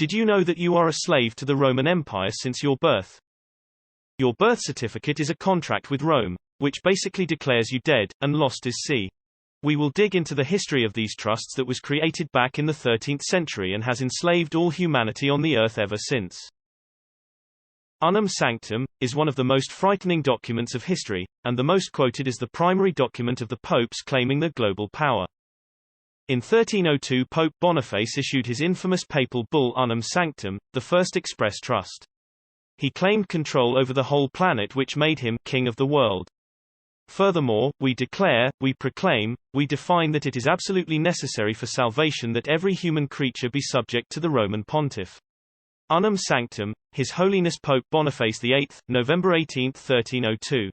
Did you know that you are a slave to the Roman Empire since your birth? Your birth certificate is a contract with Rome, which basically declares you dead, and lost is sea. We will dig into the history of these trusts that was created back in the 13th century and has enslaved all humanity on the earth ever since. Unum Sanctum is one of the most frightening documents of history, and the most quoted as the primary document of the popes claiming the global power. In 1302 Pope Boniface issued his infamous papal bull Unum Sanctum, the first express trust. He claimed control over the whole planet, which made him king of the world. Furthermore, we declare, we proclaim, we define that it is absolutely necessary for salvation that every human creature be subject to the Roman Pontiff. Unum Sanctum, His Holiness Pope Boniface VIII, November 18, 1302.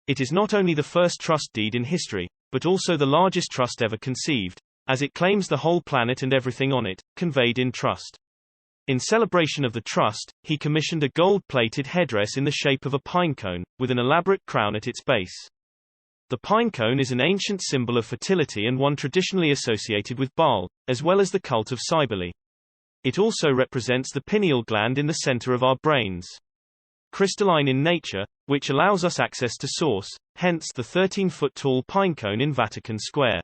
It is not only the first trust deed in history, but also the largest trust ever conceived, as it claims the whole planet and everything on it, conveyed in trust. In celebration of the trust, he commissioned a gold-plated headdress in the shape of a pinecone, with an elaborate crown at its base. The pinecone is an ancient symbol of fertility and one traditionally associated with Baal, as well as the cult of Cybele. It also represents the pineal gland in the center of our brains. Crystalline in nature, which allows us access to Source, hence the 13-foot-tall pinecone in Vatican Square.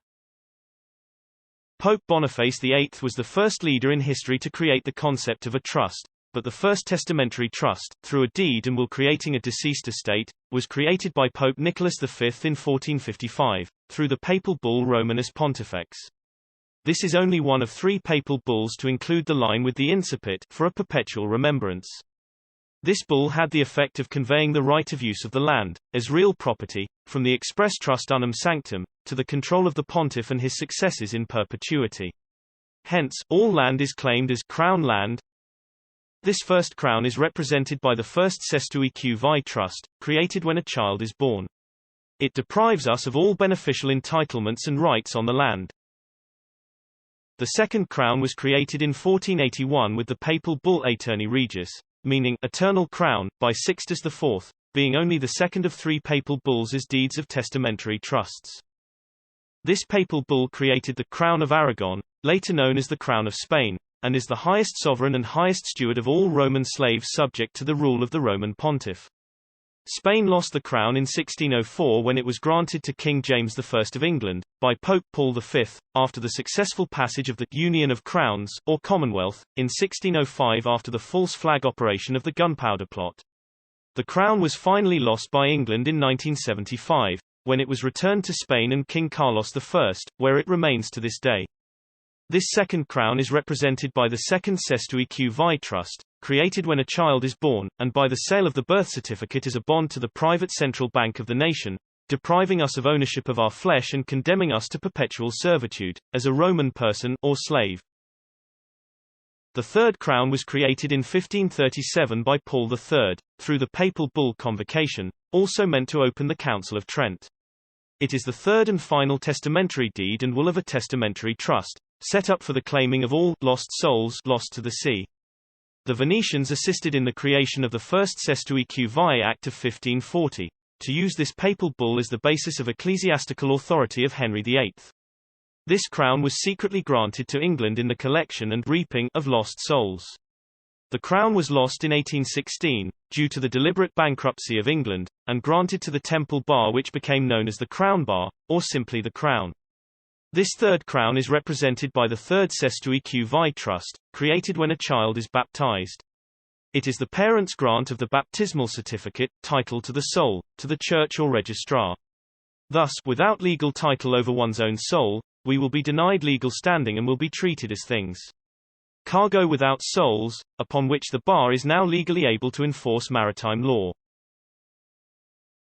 Pope Boniface VIII was the first leader in history to create the concept of a trust, but the first testamentary trust, through a deed and will creating a deceased estate, was created by Pope Nicholas V in 1455, through the papal bull Romanus Pontifex. This is only one of 3 papal bulls to include the line with the incipit for a perpetual remembrance. This bull had the effect of conveying the right of use of the land, as real property, from the express trust Unum Sanctum, to the control of the pontiff and his successors in perpetuity. Hence, all land is claimed as crown land. This first crown is represented by the first Cesti Qvi trust, created when a child is born. It deprives us of all beneficial entitlements and rights on the land. The second crown was created in 1481 with the papal bull Aeterni Regis, meaning eternal crown, by Sixtus IV, being only the second of 3 papal bulls as deeds of testamentary trusts. This papal bull created the Crown of Aragon, later known as the Crown of Spain, and is the highest sovereign and highest steward of all Roman slaves subject to the rule of the Roman pontiff. Spain lost the crown in 1604 when it was granted to King James I of England, by Pope Paul V, after the successful passage of the Union of Crowns, or Commonwealth, in 1605 after the false flag operation of the Gunpowder Plot. The crown was finally lost by England in 1975, when it was returned to Spain and King Carlos I, where it remains to this day. This second crown is represented by the second Cesti Qvi trust, created when a child is born, and by the sale of the birth certificate as a bond to the private central bank of the nation, depriving us of ownership of our flesh and condemning us to perpetual servitude, as a Roman person or slave. The third crown was created in 1537 by Paul III, through the papal bull Convocation, also meant to open the Council of Trent. It is the third and final testamentary deed and will of a testamentary trust, set up for the claiming of all lost souls lost to the sea. The Venetians assisted in the creation of the first Cesti Qvi Act of 1540, to use this papal bull as the basis of ecclesiastical authority of Henry VIII. This crown was secretly granted to England in the collection and reaping of lost souls. The crown was lost in 1816, due to the deliberate bankruptcy of England, and granted to the Temple Bar, which became known as the Crown Bar, or simply the Crown. This third crown is represented by the third Cesti Qvi trust, created when a child is baptized. It is the parent's grant of the baptismal certificate, title to the soul, to the church or registrar. Thus, without legal title over one's own soul, we will be denied legal standing and will be treated as things. Cargo without souls, upon which the bar is now legally able to enforce maritime law.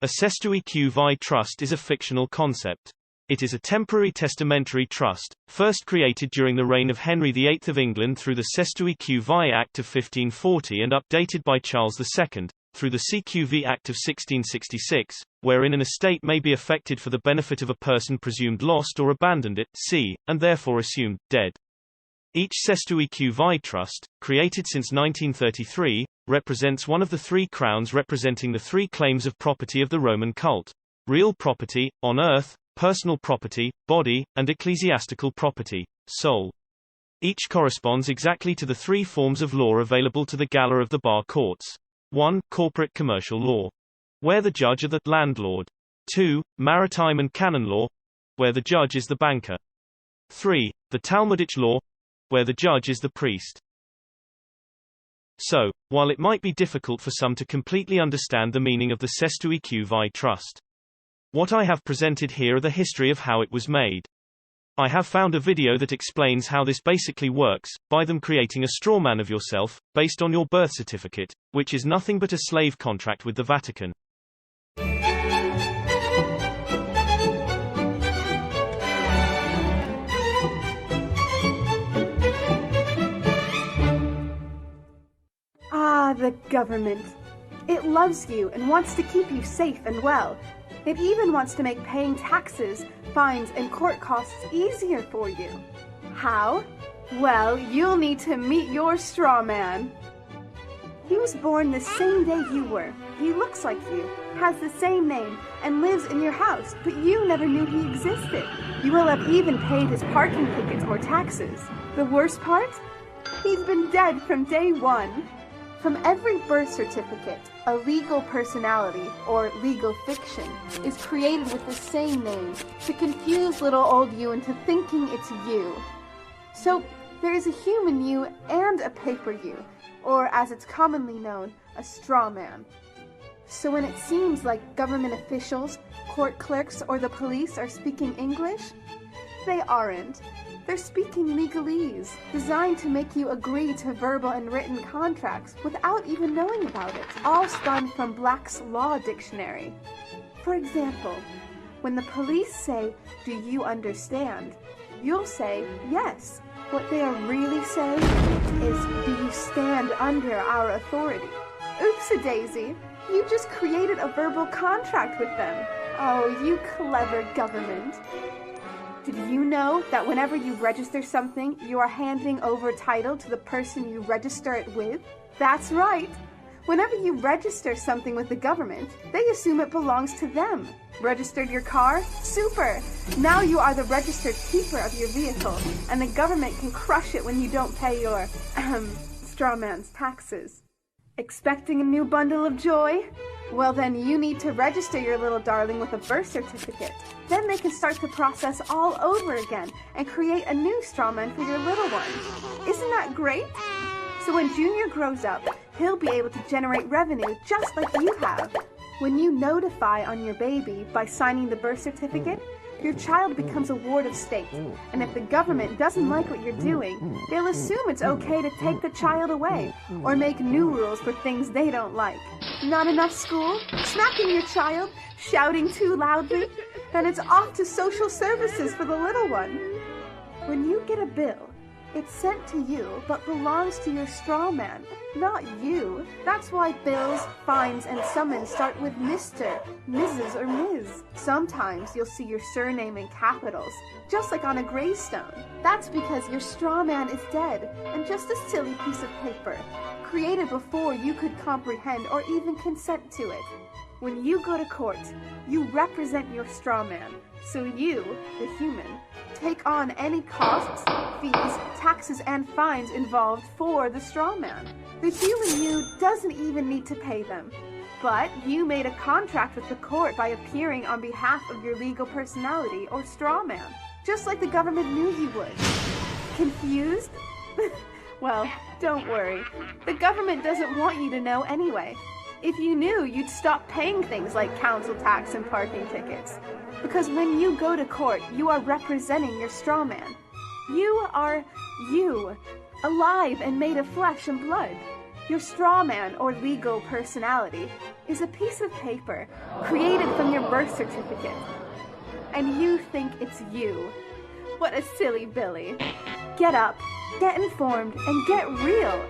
A Cesti Qvi trust is a fictional concept. It is a temporary testamentary trust, first created during the reign of Henry VIII of England through the Cesti Qvi Act of 1540 and updated by Charles II, through the CQV Act of 1666, wherein an estate may be effected for the benefit of a person presumed lost or abandoned at sea, and therefore assumed dead. Each Cesti Qvi trust, created since 1933, represents one of the 3 crowns representing the 3 claims of property of the Roman cult: real property, on earth, personal property, body, and ecclesiastical property, soul. Each corresponds exactly to the three forms of law available to the gala of the bar courts. 1. Corporate commercial law, where the judge are the landlord. 2. Maritime and canon law, where the judge is the banker. 3. The Talmudic law, where the judge is the priest. So, while it might be difficult for some to completely understand the meaning of the Cesti trust, what I have presented here are the history of how it was made. I have found a video that explains how this basically works, by them creating a straw man of yourself, based on your birth certificate, which is nothing but a slave contract with the Vatican. Ah, the government. It loves you and wants to keep you safe and well. It even wants to make paying taxes, fines, and court costs easier for you. How? Well, you'll need to meet your straw man. He was born the same day you were. He looks like you, has the same name, and lives in your house, but you never knew he existed. You will have even paid his parking tickets or taxes. The worst part? He's been dead from day one. From every birth certificate, a legal personality, or legal fiction, is created with the same name to confuse little old you into thinking it's you. So, there is a human you and a paper you, or as it's commonly known, a straw man. So when it seems like government officials, court clerks, or the police are speaking English, they aren't. They're speaking legalese, designed to make you agree to verbal and written contracts without even knowing about it, all spun from Black's Law Dictionary. For example, when the police say, "Do you understand?" you'll say, "Yes." What they are really saying is, "Do you stand under our authority?" Oops-a-daisy, you just created a verbal contract with them. Oh, you clever government. Did you know that whenever you register something, you are handing over title to the person you register it with? That's right. Whenever you register something with the government, they assume it belongs to them. Registered your car? Super! Now you are the registered keeper of your vehicle, and the government can crush it when you don't pay your, straw man's taxes. Expecting a new bundle of joy? Well then you need to register your little darling with a birth certificate. Then they can start the process all over again and create a new straw man for your little one. Isn't that great? So when Junior grows up, he'll be able to generate revenue just like you have. When you notify on your baby by signing the birth certificate, your child becomes a ward of state, and if the government doesn't like what you're doing, they'll assume it's okay to take the child away, or make new rules for things they don't like. Not enough school? Smacking your child? Shouting too loudly? Then it's off to social services for the little one. When you get a bill, it's sent to you, but belongs to your straw man, not you. That's why bills, fines, and summons start with Mr., Mrs., or Ms. Sometimes you'll see your surname in capitals, just like on a gravestone. That's because your straw man is dead, and just a silly piece of paper, created before you could comprehend or even consent to it. When you go to court, you represent your straw man, so you, the human, take on any costs, fees, taxes, and fines involved for the straw man. The human you doesn't even need to pay them. But you made a contract with the court by appearing on behalf of your legal personality or straw man, just like the government knew you would. Confused? Well, don't worry. The government doesn't want you to know anyway. If you knew, you'd stop paying things like council tax and parking tickets. Because when you go to court, you are representing your straw man. You are you, alive and made of flesh and blood. Your straw man, or legal personality, is a piece of paper created from your birth certificate. And you think it's you. What a silly Billy. Get up, get informed, and get real.